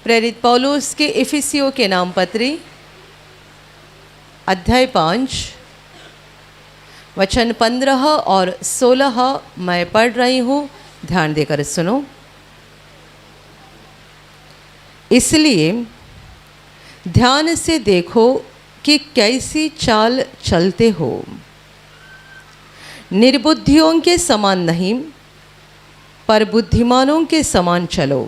प्रेरित पौलुस के इफिसियों के नाम पत्री अध्याय 5 वचन 15 और 16 मैं पढ़ रही हूँ, ध्यान देकर सुनो। इसलिए ध्यान से देखो कि कैसी चाल चलते हो, निर्बुद्धियों के समान नहीं पर बुद्धिमानों के समान चलो।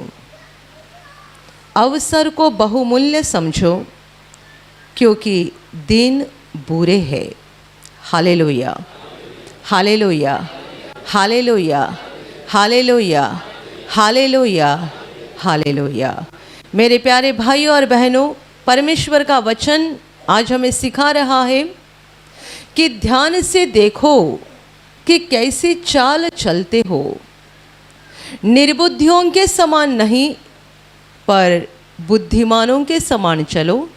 अवसर को बहुमूल्य समझो क्योंकि दिन बुरे हैं। Hallelujah, hallelujah, hallelujah, hallelujah, hallelujah, hallelujah. मेरे प्यारे भाइयों और बहनों, परमेश्वर का वचन आज हमें सिखा रहा है कि ध्यान से देखो कि कैसी चाल चलते हो, निर्बुद्धियों के समान नहीं पर बुद्धिमानों के समान चलो।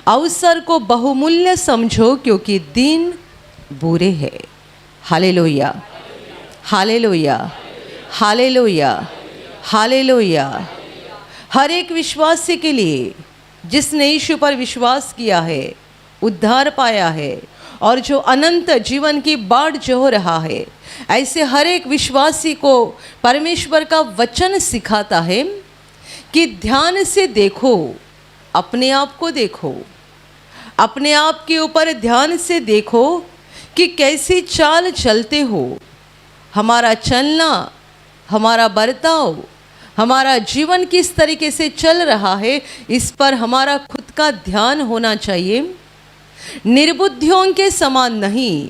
अवसर को बहुमूल्य समझो क्योंकि दिन बुरे हैं। Hallelujah, hallelujah, hallelujah, hallelujah. हर एक विश्वासी के लिए जिसने यीशु पर विश्वास किया है, उद्धार पाया है और जो अनंत जीवन की बाढ़ जो रहा है, ऐसे हर एक विश्वासी को परमेश्वर का वचन सिखाता है कि ध्यान से देखो, अपने आप को देखो, अपने आप के ऊपर ध्यान से देखो कि कैसी चाल चलते हो। हमारा चलना, हमारा बर्ताव, हमारा जीवन किस तरीके से चल रहा है, इस पर हमारा खुद का ध्यान होना चाहिए। निर्बुद्धियों के समान नहीं,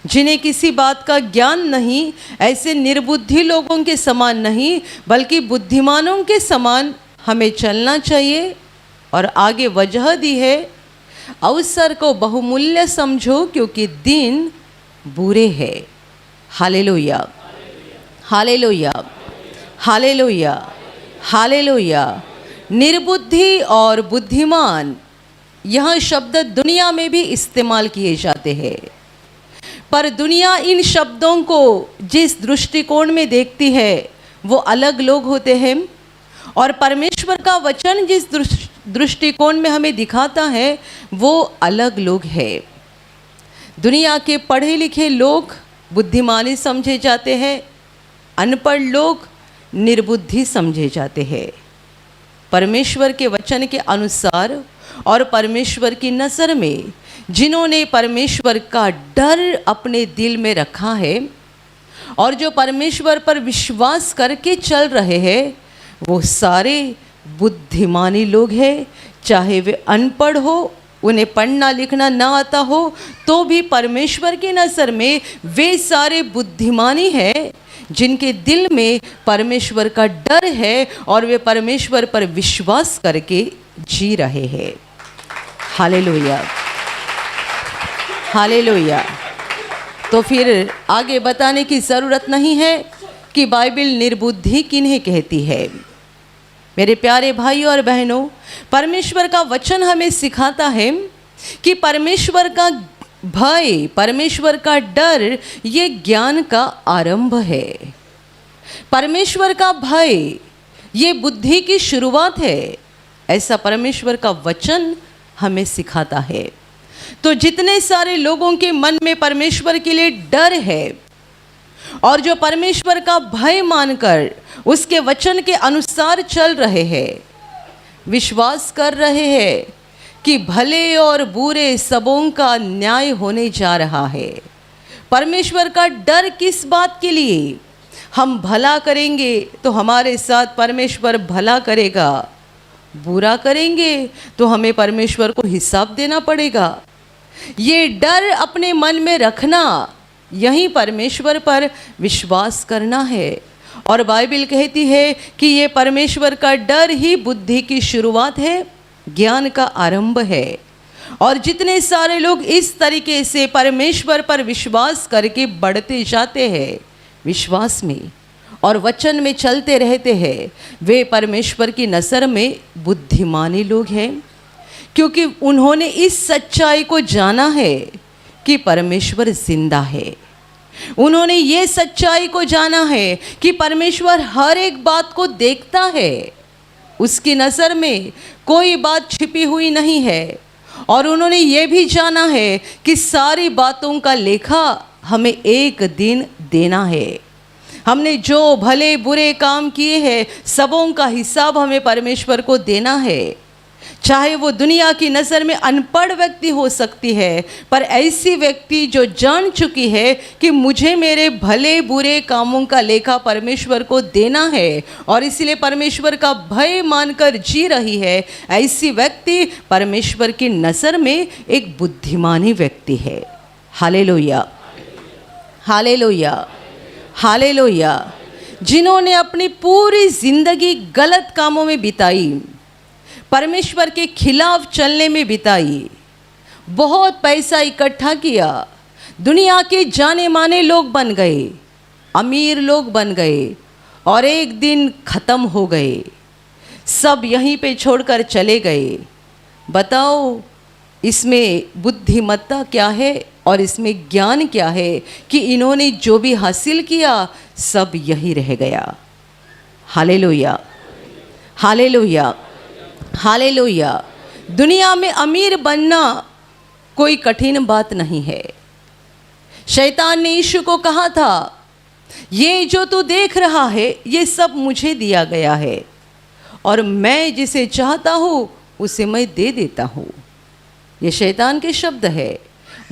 जिन्हें किसी बात का ज्ञान नहीं, ऐसे निर्बुद्धि लोगों के समान नहीं बल्कि बुद्धिमानों के समान हमें चलना चाहिए। और आगे वजह दी है, अवसर को बहुमूल्य समझो क्योंकि दिन बुरे हैं। Hallelujah, hallelujah, hallelujah, hallelujah. निर्बुद्धि और बुद्धिमान यह शब्द दुनिया में भी इस्तेमाल किए जाते हैं, पर दुनिया इन शब्दों को जिस दृष्टिकोण में देखती है वो अलग लोग होते हैं, और परमेश्वर का वचन जिस दृष्टिकोण में हमें दिखाता है वो अलग लोग हैं। दुनिया के पढ़े लिखे लोग बुद्धिमानी समझे जाते हैं, अनपढ़ लोग निर्बुद्धि समझे जाते हैं। परमेश्वर के वचन के अनुसार और परमेश्वर की नज़र में जिन्होंने परमेश्वर का डर अपने दिल में रखा है और जो परमेश्वर पर विश्वास करके चल रहे हैं, वो सारे बुद्धिमानी लोग हैं। चाहे वे अनपढ़ हो, उन्हें पढ़ना लिखना ना आता हो, तो भी परमेश्वर की नज़र में वे सारे बुद्धिमानी हैं जिनके दिल में परमेश्वर का डर है और वे परमेश्वर पर विश्वास करके जी रहे हैं। Hallelujah, hallelujah. तो फिर आगे बताने की ज़रूरत नहीं है कि बाइबल निर्बुद्धि किन्हें कहती है। मेरे प्यारे भाइयों और बहनों, परमेश्वर का वचन हमें सिखाता है कि परमेश्वर का भय, परमेश्वर का डर, ये ज्ञान का आरंभ है। परमेश्वर का भय ये बुद्धि की शुरुआत है, ऐसा परमेश्वर का वचन हमें सिखाता है। तो जितने सारे लोगों के मन में परमेश्वर के लिए डर है और जो परमेश्वर का भय मानकर उसके वचन के अनुसार चल रहे हैं, विश्वास कर रहे हैं कि भले और बुरे सबों का न्याय होने जा रहा है। परमेश्वर का डर किस बात के लिए? हम भला करेंगे तो हमारे साथ परमेश्वर भला करेगा, बुरा करेंगे तो हमें परमेश्वर को हिसाब देना पड़ेगा। ये डर अपने मन में रखना, यही परमेश्वर पर विश्वास करना है। और बाइबल कहती है कि ये परमेश्वर का डर ही बुद्धि की शुरुआत है, ज्ञान का आरंभ है। और जितने सारे लोग इस तरीके से परमेश्वर पर विश्वास करके बढ़ते जाते हैं, विश्वास में और वचन में चलते रहते हैं, वे परमेश्वर की नज़र में बुद्धिमानी लोग हैं, क्योंकि उन्होंने इस सच्चाई को जाना है कि परमेश्वर जिंदा है। उन्होंने ये सच्चाई को जाना है कि परमेश्वर हर एक बात को देखता है उसकी नज़र में कोई बात छिपी हुई नहीं है और उन्होंने ये भी जाना है कि सारी बातों का लेखा हमें एक दिन देना है। हमने जो भले बुरे काम किए हैं सबों का हिसाब हमें परमेश्वर को देना है। चाहे वो दुनिया की नज़र में अनपढ़ व्यक्ति हो सकती है, पर ऐसी व्यक्ति जो जान चुकी है कि मुझे मेरे भले बुरे कामों का लेखा परमेश्वर को देना है और इसलिए परमेश्वर का भय मानकर जी रही है, ऐसी व्यक्ति परमेश्वर की नज़र में एक बुद्धिमानी व्यक्ति है। Hallelujah, hallelujah, hallelujah. जिन्होंने अपनी पूरी जिंदगी गलत कामों में बिताई, परमेश्वर के खिलाफ चलने में बिताई, बहुत पैसा इकट्ठा किया, दुनिया के जाने माने लोग बन गए, अमीर लोग बन गए और एक दिन ख़त्म हो गए, सब यहीं पे छोड़कर चले गए। बताओ इसमें बुद्धिमत्ता क्या है और इसमें ज्ञान क्या है कि इन्होंने जो भी हासिल किया सब यही रह गया। Hallelujah, hallelujah, hallelujah. दुनिया में अमीर बनना कोई कठिन बात नहीं है। शैतान ने यीशु को कहा था, ये जो तू देख रहा है ये सब मुझे दिया गया है और मैं जिसे चाहता हूँ उसे मैं दे देता हूँ। ये शैतान के शब्द है।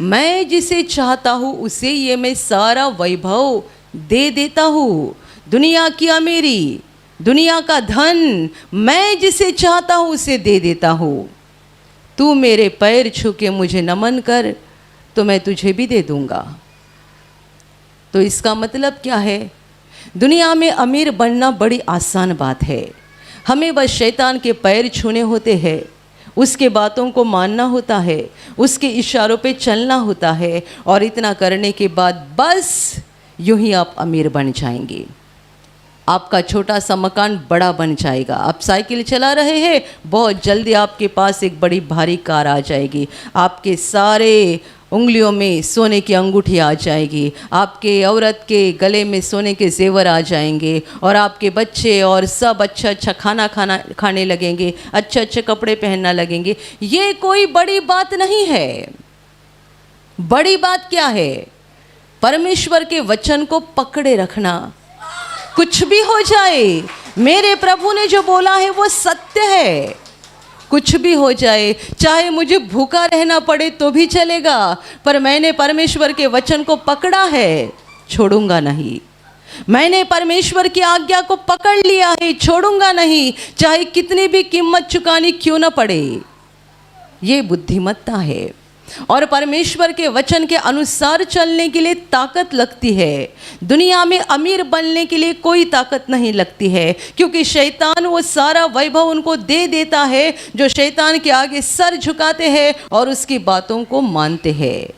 मैं जिसे चाहता हूँ उसे ये मैं सारा वैभव दे देता हूँ। दुनिया की अमीरी, दुनिया का धन मैं जिसे चाहता हूँ उसे दे देता हूँ। तू मेरे पैर छू के मुझे नमन कर तो मैं तुझे भी दे दूँगा। तो इसका मतलब क्या है? दुनिया में अमीर बनना बड़ी आसान बात है। हमें बस शैतान के पैर छूने होते हैं, उसके बातों को मानना होता है, उसके इशारों पे चलना होता है और इतना करने के बाद बस यूं ही आप अमीर बन जाएंगे। आपका छोटा सा मकान बड़ा बन जाएगा। आप साइकिल चला रहे हैं, बहुत जल्दी आपके पास एक बड़ी भारी कार आ जाएगी। आपके सारे उंगलियों में सोने की अंगूठी आ जाएगी, आपके औरत के गले में सोने के जेवर आ जाएंगे और आपके बच्चे और सब अच्छा अच्छा खाने लगेंगे, अच्छे अच्छे कपड़े पहनना लगेंगे। ये कोई बड़ी बात नहीं है। बड़ी बात क्या है? परमेश्वर के वचन को पकड़े रखना। कुछ भी हो जाए, मेरे प्रभु ने जो बोला है वो सत्य है। कुछ भी हो जाए, चाहे मुझे भूखा रहना पड़े तो भी चलेगा, पर मैंने परमेश्वर के वचन को पकड़ा है, छोड़ूंगा नहीं। मैंने परमेश्वर की आज्ञा को पकड़ लिया है, छोड़ूंगा नहीं, चाहे कितनी भी कीमत चुकानी क्यों न पड़े। ये बुद्धिमत्ता है। और परमेश्वर के वचन के अनुसार चलने के लिए ताकत लगती है। दुनिया में अमीर बनने के लिए कोई ताकत नहीं लगती है, क्योंकि शैतान वो सारा वैभव उनको दे देता है जो शैतान के आगे सर झुकाते हैं और उसकी बातों को मानते हैं।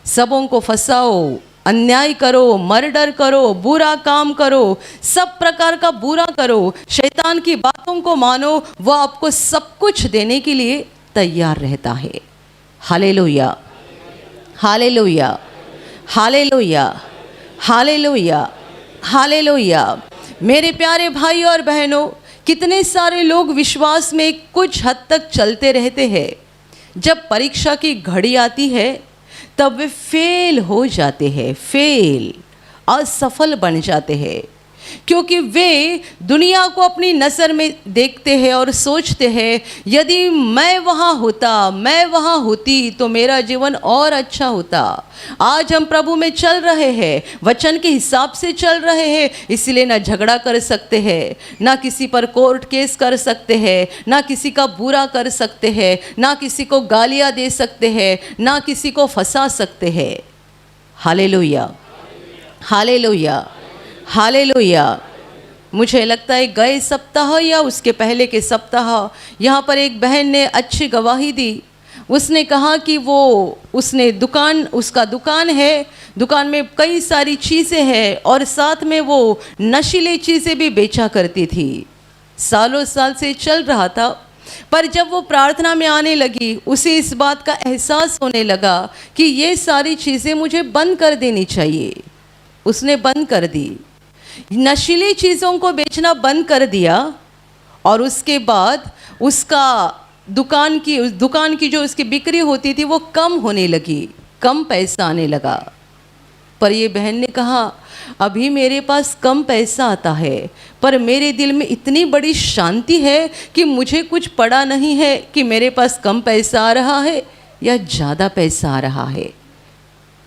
सबों को फंसाओ, अन्याय करो, मर्डर करो, बुरा काम करो, सब प्रकार का बुरा करो, शैतान की बातों को मानो, वो आपको सब कुछ देने के लिए तैयार रहता है। Hallelujah, hallelujah, hallelujah, hallelujah, hallelujah. मेरे प्यारे भाई और बहनों, कितने सारे लोग विश्वास में कुछ हद तक चलते रहते हैं, जब परीक्षा की घड़ी आती है तब वे फेल हो जाते हैं, फेल, असफल बन जाते हैं, क्योंकि वे दुनिया को अपनी नज़र में देखते हैं और सोचते हैं यदि मैं वहाँ होता, मैं वहाँ होती तो मेरा जीवन और अच्छा होता। आज हम प्रभु में चल रहे हैं, वचन के हिसाब से चल रहे हैं, इसलिए ना झगड़ा कर सकते हैं, ना किसी पर कोर्ट केस कर सकते हैं, ना किसी का बुरा कर सकते हैं, ना किसी को गालियाँ दे सकते हैं, ना किसी को फंसा सकते हैं। Hallelujah, hallelujah, hallelujah. मुझे लगता है गए सप्ताह या उसके पहले के सप्ताह यहाँ पर एक बहन ने अच्छी गवाही दी। उसने कहा कि उसका दुकान है, दुकान में कई सारी चीज़ें हैं और साथ में वो नशीली चीज़ें भी बेचा करती थी। सालों साल से चल रहा था, पर जब वो प्रार्थना में आने लगी उसे इस बात का एहसास होने लगा कि ये सारी चीज़ें मुझे बंद कर देनी चाहिए। उसने बंद कर दी, नशीली चीज़ों को बेचना बंद कर दिया और उसके बाद उसका दुकान की जो उसकी बिक्री होती थी वो कम होने लगी, कम पैसा आने लगा। पर ये बहन ने कहा अभी मेरे पास कम पैसा आता है, पर मेरे दिल में इतनी बड़ी शांति है कि मुझे कुछ पड़ा नहीं है कि मेरे पास कम पैसा आ रहा है या ज़्यादा पैसा आ रहा है।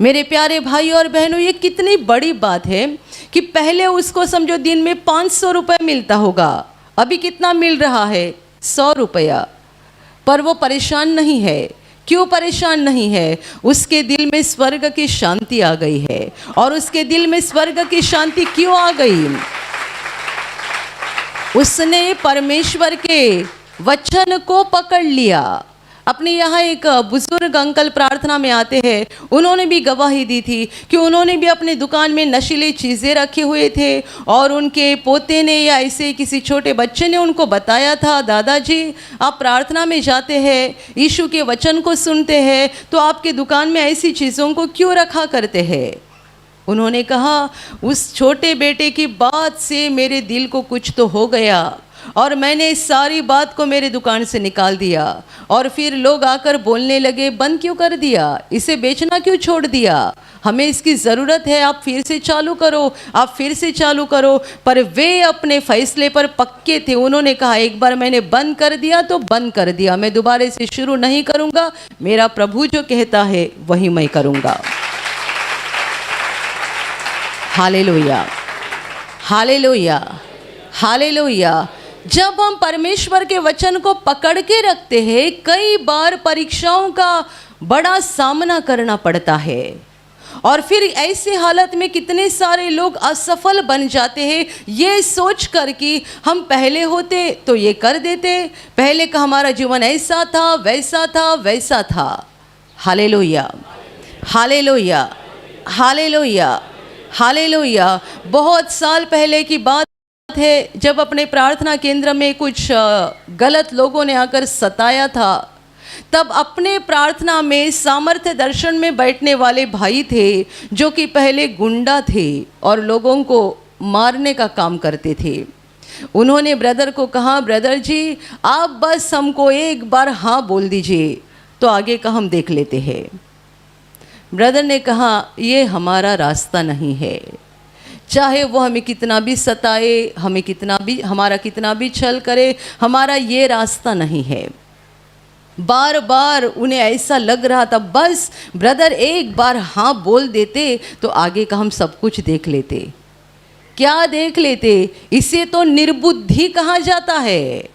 मेरे प्यारे भाई और बहनों, ये कितनी बड़ी बात है कि पहले उसको समझो दिन में 500 रुपये मिलता होगा, अभी कितना मिल रहा है? 100 रुपया। पर वो परेशान नहीं है। क्यों परेशान नहीं है? उसके दिल में स्वर्ग की शांति आ गई है। और उसके दिल में स्वर्ग की शांति क्यों आ गई? उसने परमेश्वर के वचन को पकड़ लिया। अपने यहाँ एक बुजुर्ग अंकल प्रार्थना में आते हैं, उन्होंने भी गवाही दी थी कि उन्होंने भी अपने दुकान में नशीली चीज़ें रखे हुए थे और उनके पोते ने या ऐसे किसी छोटे बच्चे ने उनको बताया था, दादाजी आप प्रार्थना में जाते हैं, यीशु के वचन को सुनते हैं, तो आपके दुकान में ऐसी चीज़ों को क्यों रखा करते हैं? उन्होंने कहा उस छोटे बेटे की बात से मेरे दिल को कुछ तो हो गया और मैंने इस सारी बात को मेरे दुकान से निकाल दिया। और फिर लोग आकर बोलने लगे बंद क्यों कर दिया, इसे बेचना क्यों छोड़ दिया, हमें इसकी ज़रूरत है, आप फिर से चालू करो, आप फिर से चालू करो। पर वे अपने फैसले पर पक्के थे। उन्होंने कहा एक बार मैंने बंद कर दिया तो बंद कर दिया, मैं दोबारा से शुरू नहीं करूँगा, मेरा प्रभु जो कहता है वही मैं करूँगा। Hallelujah, hallelujah, hallelujah. जब हम परमेश्वर के वचन को पकड़ के रखते हैं, कई बार परीक्षाओं का बड़ा सामना करना पड़ता है और फिर ऐसी हालत में कितने सारे लोग असफल बन जाते हैं ये सोच कर कि हम पहले होते तो ये कर देते, पहले का हमारा जीवन ऐसा था, वैसा था, वैसा था। Hallelujah, hallelujah, hallelujah, hallelujah. बहुत साल पहले की बात है जब अपने प्रार्थना केंद्र में कुछ गलत लोगों ने आकर सताया था, तब अपने प्रार्थना में सामर्थ्य दर्शन में बैठने वाले भाई थे जो कि पहले गुंडा थे और लोगों को मारने का काम करते थे। उन्होंने ब्रदर को कहा ब्रदर जी आप बस हमको एक बार हाँ बोल दीजिए तो आगे का हम देख लेते हैं। ब्रदर ने कहा ये हमारा रास्ता नहीं है, चाहे वो हमें कितना भी सताए, हमें कितना भी हमारा कितना भी छल करे, हमारा ये रास्ता नहीं है। बार बार उन्हें ऐसा लग रहा था बस ब्रदर एक बार हाँ बोल देते तो आगे का हम सब कुछ देख लेते। क्या देख लेते? इसे तो निर्बुद्धि कहा जाता है।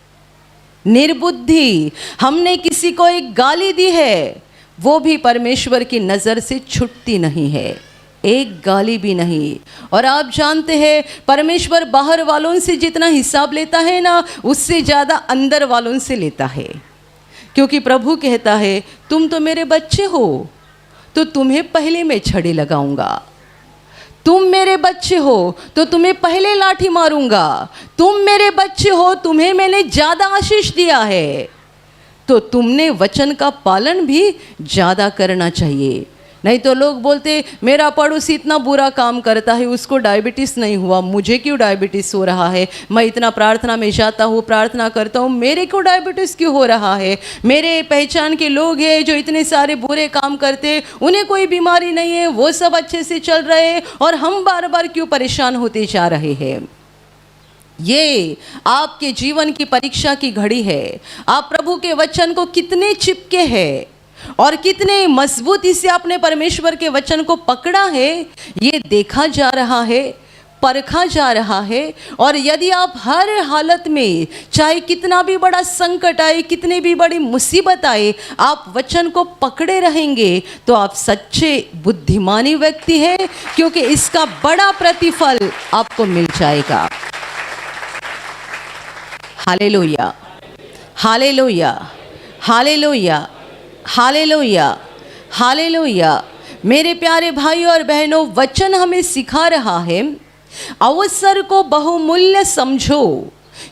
निर्बुद्धि। हमने किसी को एक गाली दी है, वो भी परमेश्वर की नज़र से छूटती नहीं है, एक गाली भी नहीं। और आप जानते हैं परमेश्वर बाहर वालों से जितना हिसाब लेता है ना, उससे ज़्यादा अंदर वालों से लेता है। क्योंकि प्रभु कहता है तुम तो मेरे बच्चे हो तो तुम्हें पहले मैं छड़ी लगाऊंगा, तुम मेरे बच्चे हो तो तुम्हें पहले लाठी मारूंगा, तुम मेरे बच्चे हो तुम्हें मैंने ज़्यादा आशीष दिया है तो तुमने वचन का पालन भी ज़्यादा करना चाहिए। नहीं तो लोग बोलते मेरा पड़ोसी इतना बुरा काम करता है, उसको डायबिटीज़ नहीं हुआ, मुझे क्यों डायबिटीज़ हो रहा है, मैं इतना प्रार्थना में जाता हूँ, प्रार्थना करता हूँ, मेरे को डायबिटीज़ क्यों हो रहा है, मेरे पहचान के लोग हैं जो इतने सारे बुरे काम करते उन्हें कोई बीमारी नहीं है, वो सब अच्छे से चल रहे हैं और हम बार बार क्यों परेशान होते जा रहे हैं। ये आपके जीवन की परीक्षा की घड़ी है। आप प्रभु के वचन को कितने चिपके हैं और कितने मजबूती से आपने परमेश्वर के वचन को पकड़ा है, ये देखा जा रहा है, परखा जा रहा है। और यदि आप हर हालत में, चाहे कितना भी बड़ा संकट आए, कितनी भी बड़ी मुसीबत आए, आप वचन को पकड़े रहेंगे तो आप सच्चे बुद्धिमानी व्यक्ति हैं, क्योंकि इसका बड़ा प्रतिफल आपको मिल जाएगा। Hallelujah, hallelujah, hallelujah, hallelujah, hallelujah. मेरे प्यारे भाई और बहनों, वचन हमें सिखा रहा है अवसर को बहुमूल्य समझो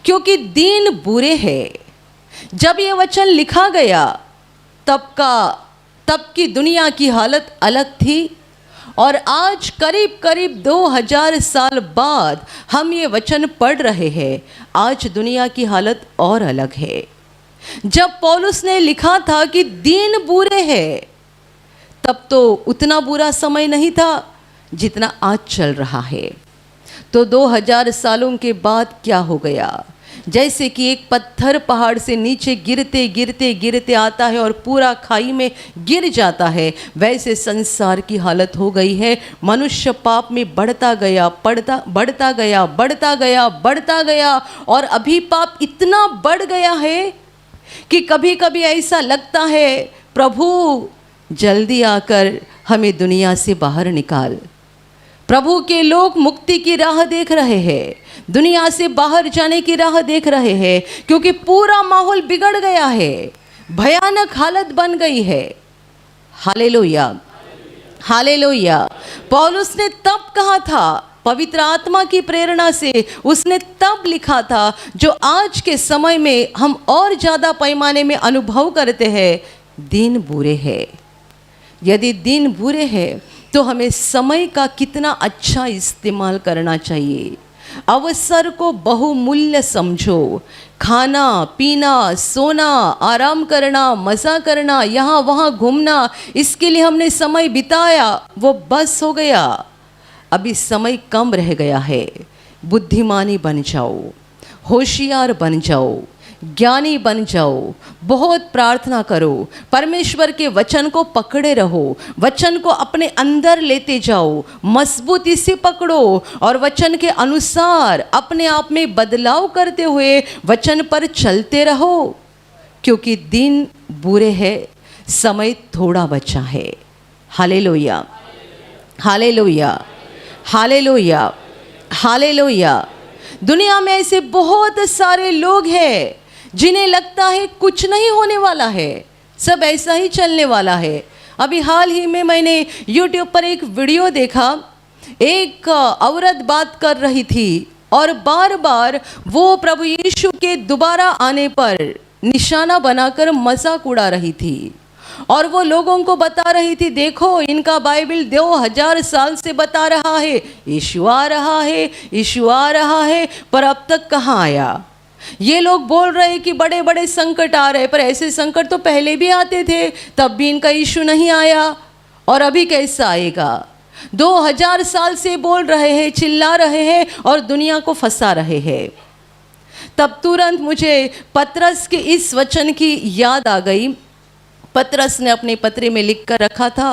क्योंकि दिन बुरे हैं। जब ये वचन लिखा गया तब की दुनिया की हालत अलग थी और आज करीब करीब 2000 साल बाद हम ये वचन पढ़ रहे हैं। आज दुनिया की हालत और अलग है। जब पौलुस ने लिखा था कि दिन बुरे हैं, तब तो उतना बुरा समय नहीं था जितना आज चल रहा है। तो 2000 सालों के बाद क्या हो गया? जैसे कि एक पत्थर पहाड़ से नीचे गिरते गिरते गिरते आता है और पूरा खाई में गिर जाता है, वैसे संसार की हालत हो गई है। मनुष्य पाप में बढ़ता गया, बढ़ता गया और अभी पाप इतना बढ़ गया है कि कभी कभी ऐसा लगता है, प्रभु जल्दी आकर हमें दुनिया से बाहर निकाल। प्रभु के लोग मुक्ति की राह देख रहे हैं, दुनिया से बाहर जाने की राह देख रहे हैं, क्योंकि पूरा माहौल बिगड़ गया है, भयानक हालत बन गई है। Hallelujah, hallelujah. पौलुस ने तब कहा था, पवित्र आत्मा की प्रेरणा से उसने तब लिखा था, जो आज के समय में हम और ज़्यादा पैमाने में अनुभव करते हैं, दिन बुरे हैं। यदि दिन बुरे हैं तो हमें समय का कितना अच्छा इस्तेमाल करना चाहिए। अवसर को बहुमूल्य समझो। खाना पीना, सोना, आराम करना, मज़ा करना, यहाँ वहाँ घूमना, इसके लिए हमने समय बिताया, वो बस हो गया। अभी समय कम रह गया है। बुद्धिमानी बन जाओ, होशियार बन जाओ, ज्ञानी बन जाओ, बहुत प्रार्थना करो, परमेश्वर के वचन को पकड़े रहो, वचन को अपने अंदर लेते जाओ, मजबूती से पकड़ो और वचन के अनुसार अपने आप में बदलाव करते हुए वचन पर चलते रहो, क्योंकि दिन बुरे हैं, समय थोड़ा बचा है। Hallelujah, hallelujah, hallelujah, hallelujah. दुनिया में ऐसे बहुत सारे लोग हैं जिन्हें लगता है कुछ नहीं होने वाला है, सब ऐसा ही चलने वाला है। अभी हाल ही में मैंने YouTube पर एक वीडियो देखा। एक औरत बात कर रही थी और बार बार वो प्रभु यीशु के दोबारा आने पर निशाना बनाकर मजाक उड़ा रही थी और वो लोगों को बता रही थी, देखो इनका बाइबल 2000 साल से बता रहा है यीशु आ रहा है, यीशु आ रहा है, पर अब तक कहाँ आया। ये लोग बोल रहे हैं कि बड़े बड़े संकट आ रहे हैं, पर ऐसे संकट तो पहले भी आते थे, तब भी इनका यीशु नहीं आया, और अभी कैसा आएगा। 2000 साल से बोल रहे हैं, चिल्ला रहे हैं और दुनिया को फंसा रहे हैं। तब तुरंत मुझे पतरस के इस वचन की याद आ गई। पतरस ने अपने पत्र में लिख कर रखा था,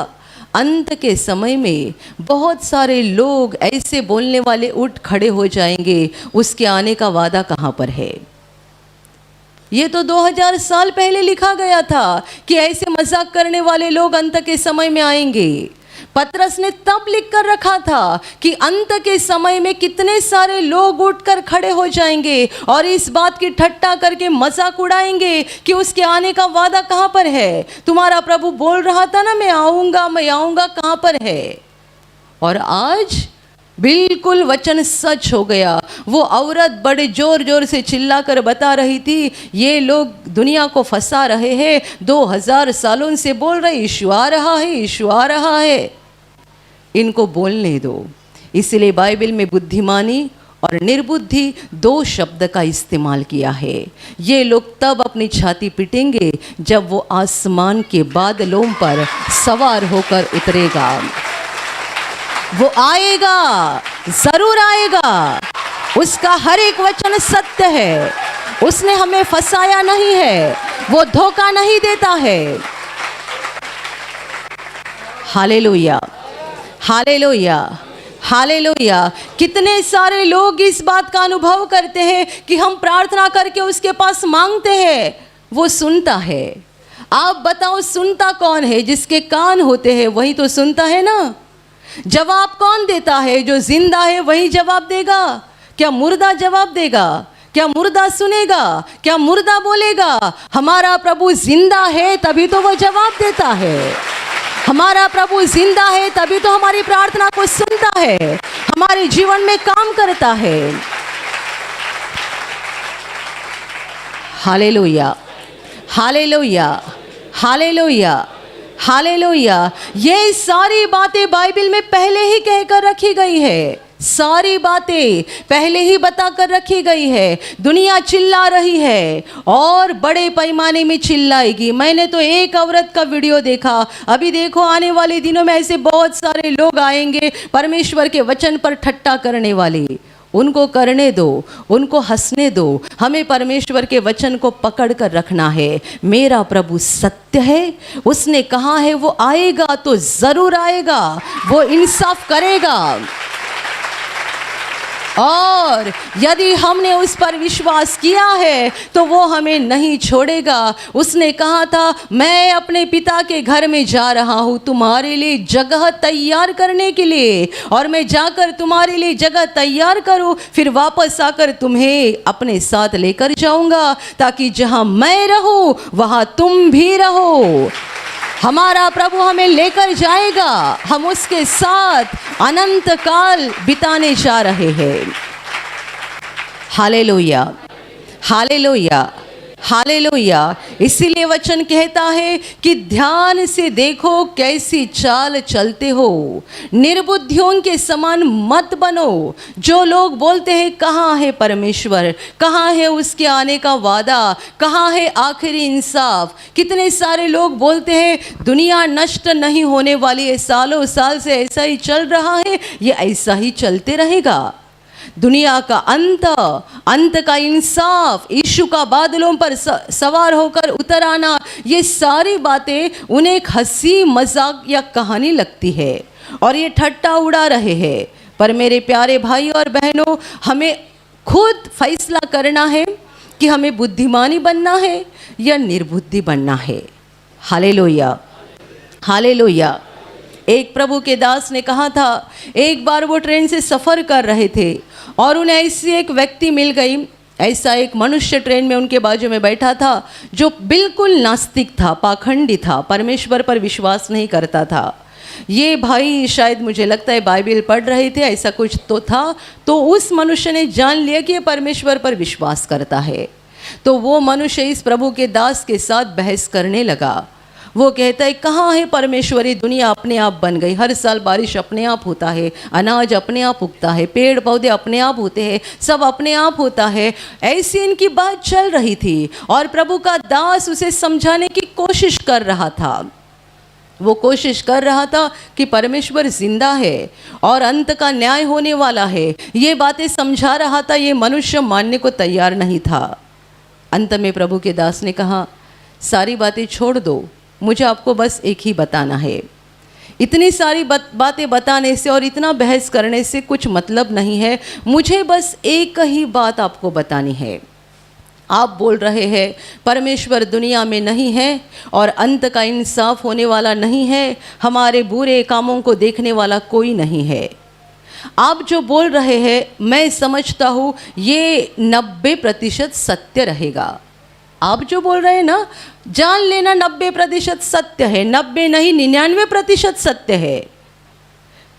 अंत के समय में बहुत सारे लोग ऐसे बोलने वाले उठ खड़े हो जाएंगे, उसके आने का वादा कहाँ पर है। ये तो 2000 साल पहले लिखा गया था कि ऐसे मजाक करने वाले लोग अंत के समय में आएंगे। पतरस ने तब लिख कर रखा था कि अंत के समय में कितने सारे लोग उठकर खड़े हो जाएंगे और इस बात की ठट्टा करके मजाक उड़ाएंगे कि उसके आने का वादा कहाँ पर है। तुम्हारा प्रभु बोल रहा था ना, मैं आऊँगा, कहाँ पर है। और आज बिल्कुल वचन सच हो गया। वो औरत बड़े जोर जोर से चिल्ला कर बता रही थी, ये लोग दुनिया को फंसा रहे हैं, 2000 सालों से बोल रहे यीशु आ रहा है, यीशु आ रहा है, इनको बोलने दो। इसलिए बाइबल में बुद्धिमानी और निर्बुद्धि 2 शब्द का इस्तेमाल किया है। ये लोग तब अपनी छाती पीटेंगे जब वो आसमान के बादलों पर सवार होकर उतरेगा। वो आएगा, जरूर आएगा, उसका हर एक वचन सत्य है, उसने हमें फंसाया नहीं है, वो धोखा नहीं देता है। Hallelujah, hallelujah, hallelujah. कितने सारे लोग इस बात का अनुभव करते हैं कि हम प्रार्थना करके उसके पास मांगते हैं, वो सुनता है। आप बताओ, सुनता कौन है? जिसके कान होते हैं वही तो सुनता है ना। जवाब कौन देता है? जो जिंदा है वही जवाब देगा। क्या मुर्दा जवाब देगा? क्या मुर्दा सुनेगा? क्या मुर्दा बोलेगा? हमारा प्रभु जिंदा है तभी तो वो जवाब देता है। हमारा प्रभु जिंदा है तभी तो हमारी प्रार्थना को सुनता है, हमारे जीवन में काम करता है। Hallelujah, hallelujah, hallelujah. हालेलुया। ये सारी बातें बाइबल में पहले ही कहकर रखी गई है, सारी बातें पहले ही बता कर रखी गई है। दुनिया चिल्ला रही है और बड़े पैमाने में चिल्लाएगी। मैंने तो एक औरत का वीडियो देखा, अभी देखो आने वाले दिनों में ऐसे बहुत सारे लोग आएंगे परमेश्वर के वचन पर ठट्टा करने वाले। उनको करने दो, उनको हंसने दो, हमें परमेश्वर के वचन को पकड़ कर रखना है। मेरा प्रभु सत्य है, उसने कहा है वो आएगा तो ज़रूर आएगा, वो इंसाफ करेगा। और यदि हमने उस पर विश्वास किया है तो वो हमें नहीं छोड़ेगा। उसने कहा था मैं अपने पिता के घर में जा रहा हूँ तुम्हारे लिए जगह तैयार करने के लिए, और मैं जाकर तुम्हारे लिए जगह तैयार करूँ, फिर वापस आकर तुम्हें अपने साथ लेकर जाऊँगा, ताकि जहाँ मैं रहूँ वहाँ तुम भी रहो। हमारा प्रभु हमें लेकर जाएगा, हम उसके साथ अनंत काल बिताने जा रहे हैं। Hallelujah, hallelujah, hallelujah. इसीलिए वचन कहता है कि ध्यान से देखो कैसी चाल चलते हो, निर्बुद्धियों के समान मत बनो। जो लोग बोलते हैं कहाँ है परमेश्वर, कहाँ है उसके आने का वादा, कहाँ है आखिरी इंसाफ। कितने सारे लोग बोलते हैं दुनिया नष्ट नहीं होने वाली है, सालों साल से ऐसा ही चल रहा है, ये ऐसा ही चलते रहेगा। दुनिया का अंत का इंसाफ, यीशु का बादलों पर सवार होकर उतर आना, ये सारी बातें उन्हें एक हंसी मजाक या कहानी लगती है और ये ठट्टा उड़ा रहे हैं। पर मेरे प्यारे भाई और बहनों, हमें खुद फैसला करना है कि हमें बुद्धिमानी बनना है या निर्बुद्धि बनना है। Hallelujah, hallelujah. एक प्रभु के दास ने कहा था, एक बार वो ट्रेन से सफ़र कर रहे थे और उन्हें ऐसी एक व्यक्ति मिल गई, ऐसा एक मनुष्य ट्रेन में उनके बाजू में बैठा था जो बिल्कुल नास्तिक था, पाखंडी था, परमेश्वर पर विश्वास नहीं करता था। ये भाई शायद मुझे लगता है बाइबल पढ़ रहे थे, ऐसा कुछ तो था। तो उस मनुष्य ने जान लिया कि ये परमेश्वर पर विश्वास करता है। तो वो मनुष्य इस प्रभु के दास के साथ बहस करने लगा। वो कहता है कहाँ है परमेश्वरी, दुनिया अपने आप बन गई, हर साल बारिश अपने आप होता है, अनाज अपने आप उगता है, पेड़ पौधे अपने आप होते हैं, सब अपने आप होता है। ऐसी इनकी बात चल रही थी और प्रभु का दास उसे समझाने की कोशिश कर रहा था। वो कोशिश कर रहा था कि परमेश्वर जिंदा है और अंत का न्याय होने वाला है, ये बातें समझा रहा था। ये मनुष्य मानने को तैयार नहीं था। अंत में प्रभु के दास ने कहा सारी बातें छोड़ दो, मुझे आपको बस एक ही बताना है। इतनी सारी बातें बताने से और इतना बहस करने से कुछ मतलब नहीं है, मुझे बस एक ही बात आपको बतानी है। आप बोल रहे हैं परमेश्वर दुनिया में नहीं है और अंत का इंसाफ होने वाला नहीं है, हमारे बुरे कामों को देखने वाला कोई नहीं है। आप जो बोल रहे हैं मैं समझता हूँ ये 90% सत्य रहेगा। आप जो बोल रहे हैं ना, जान लेना 90% सत्य है, 90 नहीं 99% सत्य है,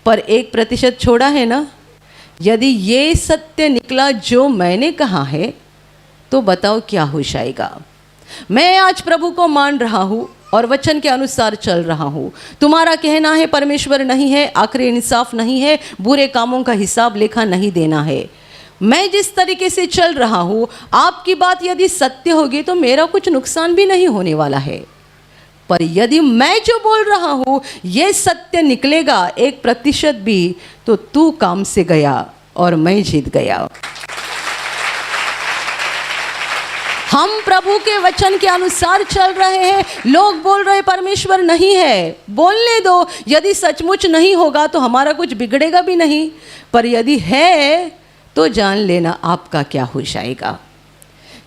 पर 1% छोड़ा है ना। यदि ये सत्य निकला जो मैंने कहा है तो बताओ क्या हो जाएगा। मैं आज प्रभु को मान रहा हूँ और वचन के अनुसार चल रहा हूँ। तुम्हारा कहना है परमेश्वर नहीं है, आखिरी इंसाफ नहीं है, बुरे कामों का हिसाब लेखा नहीं देना है। मैं जिस तरीके से चल रहा हूँ, आपकी बात यदि सत्य होगी तो मेरा कुछ नुकसान भी नहीं होने वाला है। पर यदि मैं जो बोल रहा हूँ ये सत्य निकलेगा 1% भी, तो तू काम से गया और मैं जीत गया। हम प्रभु के वचन के अनुसार चल रहे हैं। लोग बोल रहे परमेश्वर नहीं है, बोलने दो। यदि सचमुच नहीं होगा तो हमारा कुछ बिगड़ेगा भी नहीं, पर यदि है तो जान लेना आपका क्या हो जाएगा।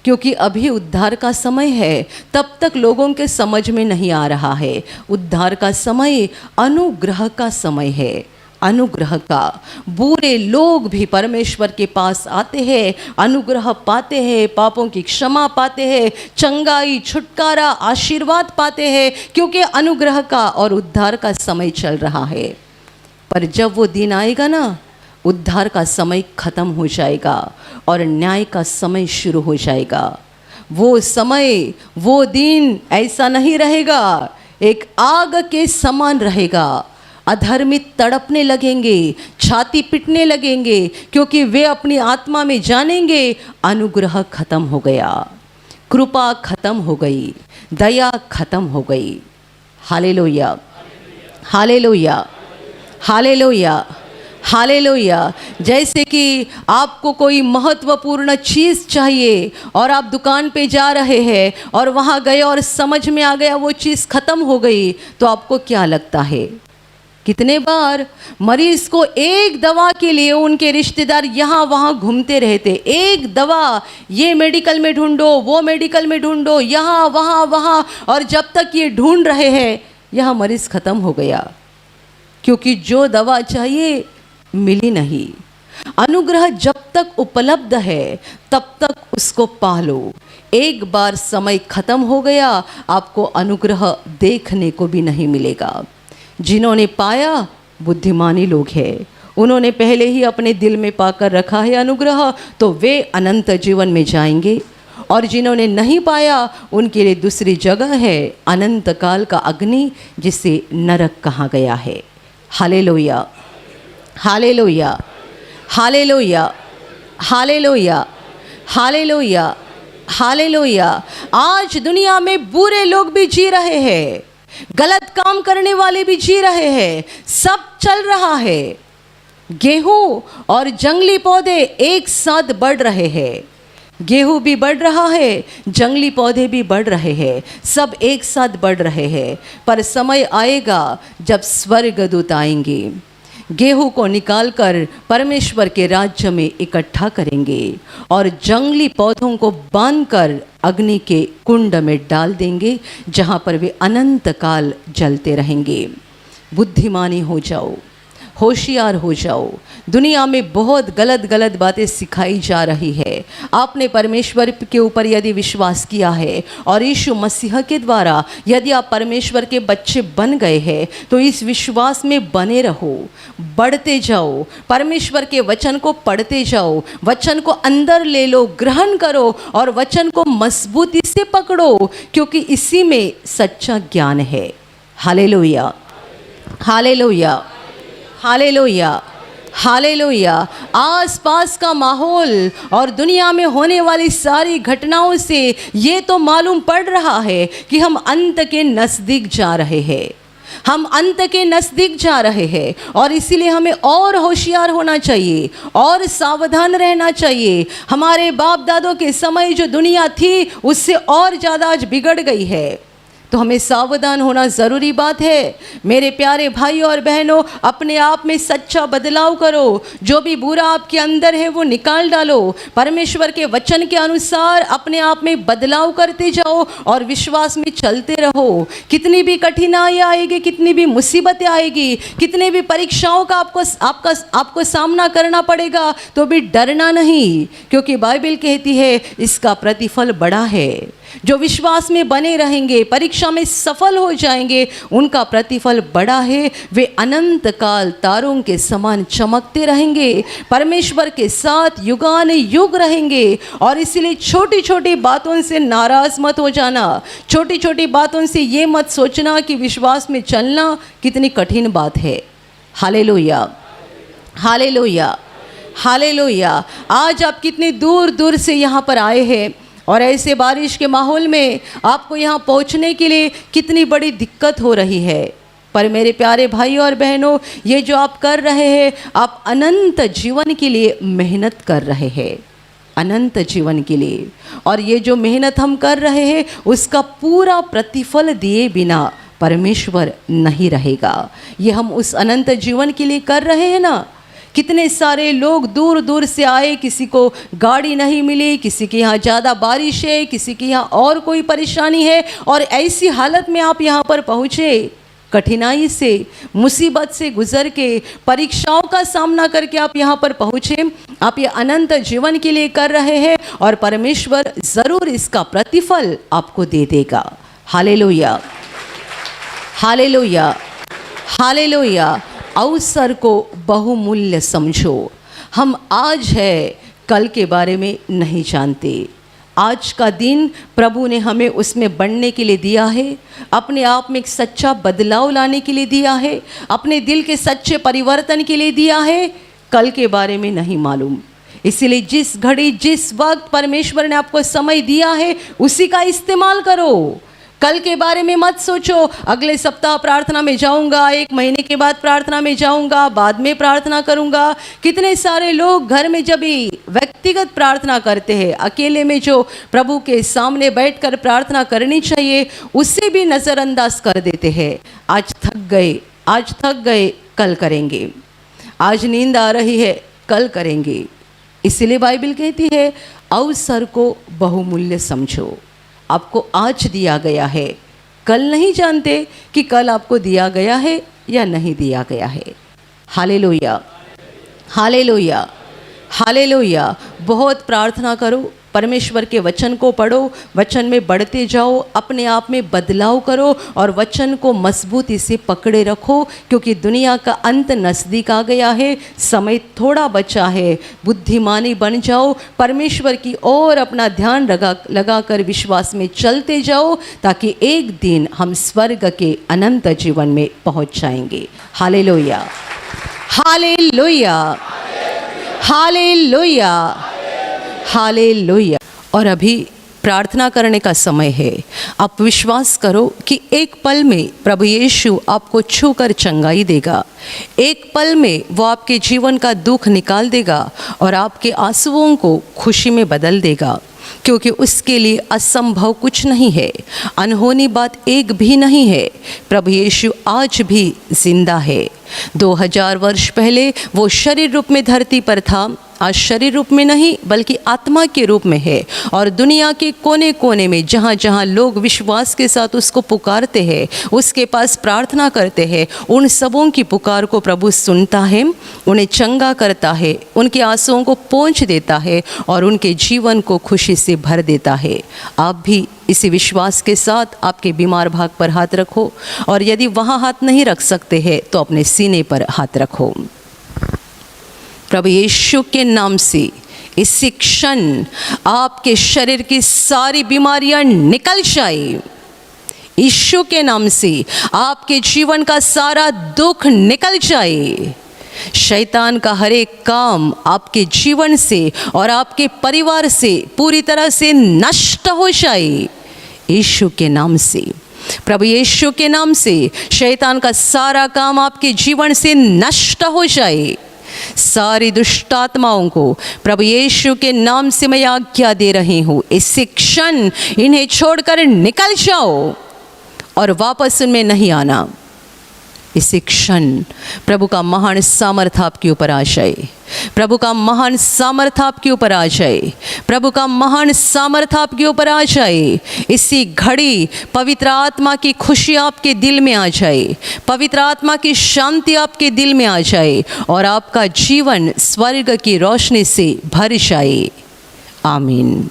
क्योंकि अभी उद्धार का समय है, तब तक लोगों के समझ में नहीं आ रहा है। उद्धार का समय अनुग्रह का समय है, अनुग्रह का। बुरे लोग भी परमेश्वर के पास आते हैं, अनुग्रह पाते हैं, पापों की क्षमा पाते हैं, चंगाई, छुटकारा, आशीर्वाद पाते हैं, क्योंकि अनुग्रह का और उद्धार का समय चल रहा है। पर जब वो दिन आएगा ना, उद्धार का समय खत्म हो जाएगा और न्याय का समय शुरू हो जाएगा। वो समय, वो दिन ऐसा नहीं रहेगा एक आग के समान रहेगा। अधर्मी तड़पने लगेंगे, छाती पीटने लगेंगे, क्योंकि वे अपनी आत्मा में जानेंगे अनुग्रह खत्म हो गया, कृपा खत्म हो गई, दया खत्म हो गई। Hallelujah, hallelujah, hallelujah, hallelujah. जैसे कि आपको कोई महत्वपूर्ण चीज़ चाहिए और आप दुकान पे जा रहे हैं और वहाँ गए और समझ में आ गया वो चीज़ ख़त्म हो गई, तो आपको क्या लगता है? कितने बार मरीज को एक दवा के लिए उनके रिश्तेदार यहाँ वहाँ घूमते रहते, एक दवा ये मेडिकल में ढूंढो, वो मेडिकल में ढूंढो, यहाँ वहाँ वहाँ, और जब तक ये ढूंढ रहे हैं यहाँ मरीज ख़त्म हो गया, क्योंकि जो दवा चाहिए मिली नहीं। अनुग्रह जब तक उपलब्ध है तब तक उसको पालो। एक बार समय खत्म हो गया, आपको अनुग्रह देखने को भी नहीं मिलेगा। जिन्होंने पाया बुद्धिमानी लोग हैं, उन्होंने पहले ही अपने दिल में पाकर रखा है अनुग्रह, तो वे अनंत जीवन में जाएंगे। और जिन्होंने नहीं पाया उनके लिए दूसरी जगह है, अनंत काल का अग्नि, जिसे नरक कहा गया है। Hallelujah, hallelujah, hallelujah, hallelujah, hallelujah, hallelujah. आज दुनिया में बुरे लोग भी जी रहे हैं, गलत काम करने वाले भी जी रहे हैं, सब चल रहा है। गेहूं और जंगली पौधे एक साथ बढ़ रहे हैं, गेहूं भी बढ़ रहा है, जंगली पौधे भी बढ़ रहे हैं, सब एक साथ बढ़ रहे हैं। पर समय आएगा जब स्वर्गदूत आएंगे, गेहूं को निकालकर परमेश्वर के राज्य में इकट्ठा करेंगे और जंगली पौधों को बांधकर अग्नि के कुंड में डाल देंगे, जहां पर वे अनंत काल जलते रहेंगे। बुद्धिमानी हो जाओ, होशियार हो जाओ। दुनिया में बहुत गलत गलत बातें सिखाई जा रही है। आपने परमेश्वर के ऊपर यदि विश्वास किया है और यीशु मसीह के द्वारा यदि आप परमेश्वर के बच्चे बन गए हैं, तो इस विश्वास में बने रहो, बढ़ते जाओ, परमेश्वर के वचन को पढ़ते जाओ, वचन को अंदर ले लो, ग्रहण करो और वचन को मजबूती से पकड़ो, क्योंकि इसी में सच्चा ज्ञान है। Hallelujah, hallelujah, hallelujah, hallelujah. आसपास का माहौल और दुनिया में होने वाली सारी घटनाओं से ये तो मालूम पड़ रहा है कि हम अंत के नज़दीक जा रहे हैं, हम अंत के नज़दीक जा रहे हैं। और इसीलिए हमें और होशियार होना चाहिए और सावधान रहना चाहिए। हमारे बाप दादों के समय जो दुनिया थी उससे और ज़्यादा आज बिगड़ गई है, तो हमें सावधान होना ज़रूरी बात है। मेरे प्यारे भाई और बहनों, अपने आप में सच्चा बदलाव करो, जो भी बुरा आपके अंदर है वो निकाल डालो, परमेश्वर के वचन के अनुसार अपने आप में बदलाव करते जाओ और विश्वास में चलते रहो। कितनी भी कठिनाई आएगी, कितनी भी मुसीबतें आएगी, कितने भी परीक्षाओं का आपको सामना करना पड़ेगा, तो भी डरना नहीं, क्योंकि बाइबल कहती है इसका प्रतिफल बड़ा है। जो विश्वास में बने रहेंगे, परीक्षा में सफल हो जाएंगे, उनका प्रतिफल बड़ा है। वे अनंत काल तारों के समान चमकते रहेंगे, परमेश्वर के साथ युगान युग रहेंगे। और इसलिए छोटी छोटी बातों से नाराज मत हो जाना, छोटी छोटी बातों से ये मत सोचना कि विश्वास में चलना कितनी कठिन बात है। Hallelujah, hallelujah, hallelujah. आज आप कितनी दूर दूर से यहाँ पर आए हैं और ऐसे बारिश के माहौल में आपको यहाँ पहुँचने के लिए कितनी बड़ी दिक्कत हो रही है। पर मेरे प्यारे भाई और बहनों, ये जो आप कर रहे हैं, आप अनंत जीवन के लिए मेहनत कर रहे हैं, अनंत जीवन के लिए। और ये जो मेहनत हम कर रहे हैं उसका पूरा प्रतिफल दिए बिना परमेश्वर नहीं रहेगा। ये हम उस अनंत जीवन के लिए कर रहे हैं ना। कितने सारे लोग दूर दूर से आए, किसी को गाड़ी नहीं मिली, किसी के यहाँ ज़्यादा बारिश है, किसी के यहाँ और कोई परेशानी है, और ऐसी हालत में आप यहाँ पर पहुँचे, कठिनाई से, मुसीबत से गुजर के, परीक्षाओं का सामना करके आप यहाँ पर पहुँचे। आप ये अनंत जीवन के लिए कर रहे हैं और परमेश्वर ज़रूर इसका प्रतिफल आपको दे देगा। Hallelujah, hallelujah, hallelujah. अवसर को बहुमूल्य समझो। हम आज है, कल के बारे में नहीं जानते। आज का दिन प्रभु ने हमें उसमें बढ़ने के लिए दिया है, अपने आप में एक सच्चा बदलाव लाने के लिए दिया है, अपने दिल के सच्चे परिवर्तन के लिए दिया है। कल के बारे में नहीं मालूम, इसीलिए जिस घड़ी जिस वक्त परमेश्वर ने आपको समय दिया है उसी का इस्तेमाल करो। कल के बारे में मत सोचो, अगले सप्ताह प्रार्थना में जाऊंगा, एक महीने के बाद प्रार्थना में जाऊंगा, बाद में प्रार्थना करूंगा। कितने सारे लोग घर में जब भी व्यक्तिगत प्रार्थना करते हैं, अकेले में जो प्रभु के सामने बैठकर प्रार्थना करनी चाहिए उसे भी नज़रअंदाज कर देते हैं। आज थक गए, कल करेंगे। आज नींद आ रही है, कल करेंगे। इसलिए बाइबल कहती है अवसर को बहुमूल्य समझो। आपको आज दिया गया है, कल नहीं जानते कि कल आपको दिया गया है या नहीं दिया गया है। Hallelujah, hallelujah, hallelujah. बहुत प्रार्थना करो, परमेश्वर के वचन को पढ़ो, वचन में बढ़ते जाओ, अपने आप में बदलाव करो और वचन को मजबूती से पकड़े रखो, क्योंकि दुनिया का अंत नज़दीक आ गया है, समय थोड़ा बचा है। बुद्धिमानी बन जाओ, परमेश्वर की ओर अपना ध्यान लगाकर विश्वास में चलते जाओ, ताकि एक दिन हम स्वर्ग के अनंत जीवन में पहुंच जाएंगे। Hallelujah, hallelujah, hallelujah, hallelujah. और अभी प्रार्थना करने का समय है। आप विश्वास करो कि एक पल में प्रभु यीशु आपको छूकर चंगाई देगा। एक पल में वो आपके जीवन का दुख निकाल देगा और आपके आंसुओं को खुशी में बदल देगा, क्योंकि उसके लिए असंभव कुछ नहीं है, अनहोनी बात एक भी नहीं है। प्रभु यीशु आज भी जिंदा है। 2000 वर्ष पहले वो शरीर रूप में धरती पर था, आज शरीर रूप में नहीं बल्कि आत्मा के रूप में है। और दुनिया के कोने कोने में जहाँ जहाँ लोग विश्वास के साथ उसको पुकारते हैं, उसके पास प्रार्थना करते हैं, उन सबों की पुकार को प्रभु सुनता है, उन्हें चंगा करता है, उनके आंसुओं को पोंछ देता है और उनके जीवन को खुशी से भर देता है। आप भी इसी विश्वास के साथ आपके बीमार भाग पर हाथ रखो, और यदि वहाँ हाथ नहीं रख सकते हैं तो अपने सीने पर हाथ रखो। प्रभु यीशु के नाम से इसी क्षण आपके शरीर की सारी बीमारियां निकल जाए। यीशु के नाम से आपके जीवन का सारा दुख निकल जाए। शैतान का हर एक काम आपके जीवन से और आपके परिवार से पूरी तरह से नष्ट हो जाए। यीशु के नाम से, प्रभु यीशु के नाम से शैतान का सारा काम आपके जीवन से नष्ट हो जाए। सारी दुष्ट आत्माओं को प्रभु यीशु के नाम से मैं आज्ञा दे रही हूँ, इसी क्षण इन्हें छोड़कर निकल जाओ और वापस उनमें नहीं आना। इसी क्षण प्रभु का महान सामर्थ आपके ऊपर आ जाए। प्रभु का महान सामर्थ आपके ऊपर आ जाए। प्रभु का महान सामर्थ आपके ऊपर आ जाए। इसी घड़ी पवित्र आत्मा की खुशी आपके दिल में आ जाए, पवित्र आत्मा की शांति आपके दिल में आ जाए और आपका जीवन स्वर्ग की रोशनी से भर जाए। आमीन।